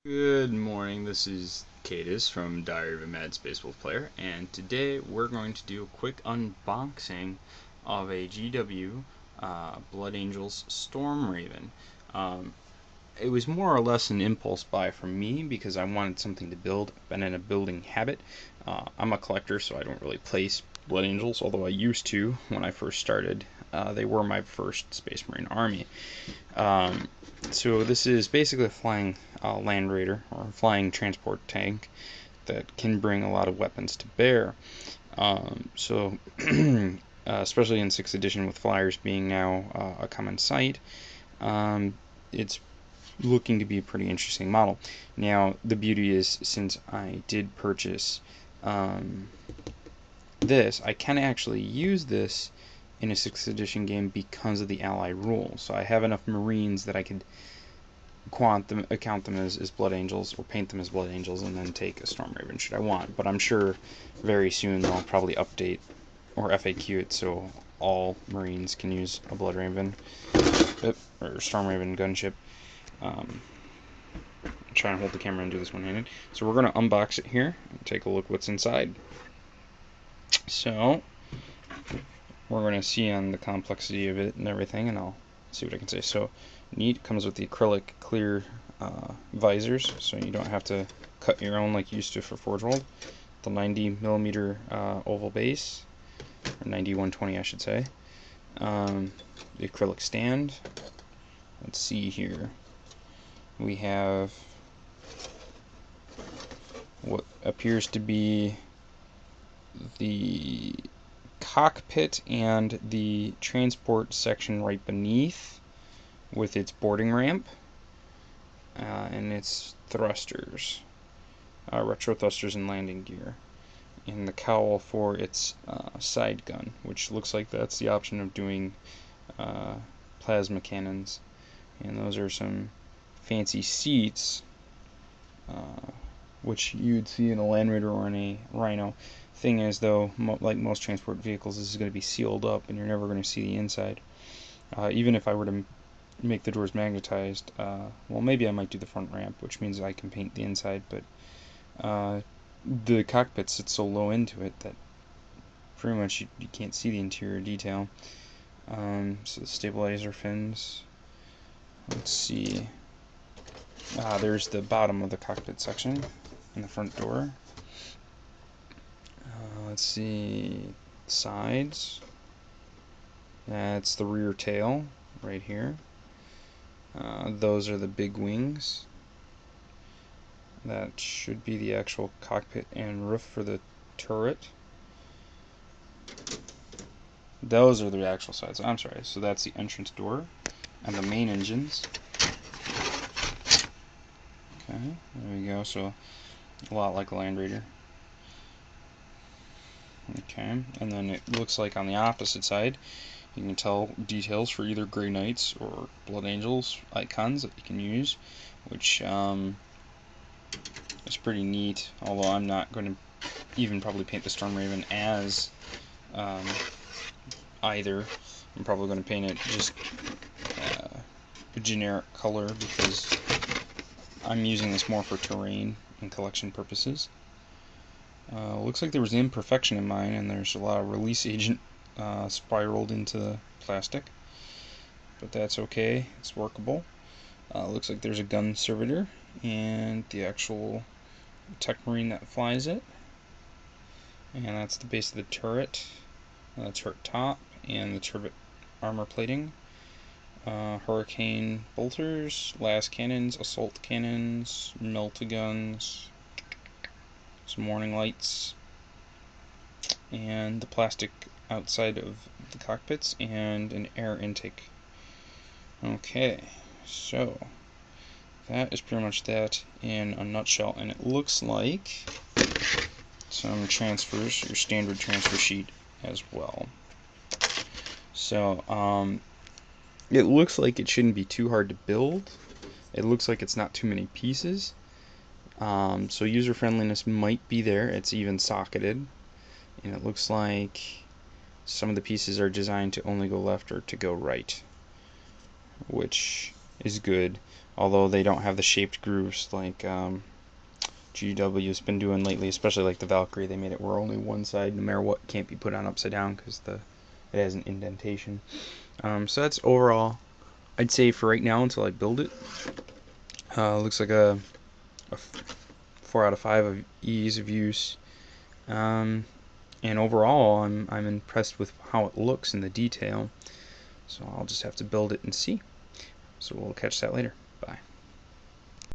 Good morning, this is Cadis from Diary of a Mad Space Wolf Player, and today we're going to do a quick unboxing of a GW Blood Angels Storm Raven. It was more or less an impulse buy from me because I wanted something to build. I've been in a building habit. I'm a collector, so I don't really place Blood Angels, although I used to when I first started. They were my first Space Marine army. So this is basically a flying Land Raider, or flying transport tank that can bring a lot of weapons to bear. Especially in 6th edition with flyers being now a common sight, it's looking to be a pretty interesting model. Now, the beauty is, since I did purchase this, I can actually use this in a 6th edition game because of the ally rule. So I have enough Marines that I could account them as Blood Angels, or paint them as Blood Angels, and then take a Storm Raven should I want. But I'm sure very soon they'll probably update or FAQ it so all Marines can use a Blood Raven or Storm Raven gunship. I'm trying to hold the camera and do this one-handed. So we're going to unbox it here and take a look what's inside. So we're going to see on the complexity of it and everything, and I'll see what I can say. So neat, comes with the acrylic clear visors, so you don't have to cut your own like you used to for Forge World. The 90mm oval base, or 90-120 I should say. The acrylic stand. Let's see here. We have what appears to be the cockpit and the transport section right beneath, with its boarding ramp and its thrusters, retro thrusters and landing gear, and the cowl for its side gun, which looks like that's the option of doing plasma cannons. And those are some fancy seats, which you'd see in a Land Raider or in a Rhino. Thing is, though, like most transport vehicles, this is going to be sealed up and you're never going to see the inside. Even if I were to make the doors magnetized, well, maybe I might do the front ramp, which means I can paint the inside, but the cockpit sits so low into it that pretty much you can't see the interior detail. So the stabilizer fins, let's see, there's the bottom of the cockpit section and the front door. Let's see, sides, that's the rear tail right here. Those are the big wings. That should be the actual cockpit and roof for the turret. Those are the actual sides. I'm sorry. So that's the entrance door and the main engines. Okay, there we go. So a lot like a Land Raider. Okay, and then it looks like on the opposite side, you can tell details for either Grey Knights or Blood Angels icons that you can use, which is pretty neat, although I'm not going to even probably paint the Storm Raven as either. I'm probably going to paint it just a generic color because I'm using this more for terrain and collection purposes. Looks like there was an imperfection in mine, and there's a lot of release agent spiraled into the plastic, but that's okay, it's workable. Looks like there's a gun servitor and the actual Tech Marine that flies it, and that's the base of the turret, turret top, and the turret armor plating. Hurricane bolters, las cannons, assault cannons, melta-guns, some warning lights, and the plastic outside of the cockpits, and an air intake. Okay, so that is pretty much that in a nutshell, and it looks like some transfers, your standard transfer sheet as well. So it looks like it shouldn't be too hard to build. It looks like it's not too many pieces. So user friendliness might be there. It's even socketed, and it looks like some of the pieces are designed to only go left or to go right, which is good. although they don't have the shaped grooves like GW's been doing lately, especially like the Valkyrie. They made it where only one side, no matter what, can't be put on upside down because it has an indentation. So that's overall, I'd say for right now until I build it. Looks like a 4 out of 5 of ease of use. And overall, I'm impressed with how it looks in the detail. So I'll just have to build it and see. So we'll catch that later. Bye.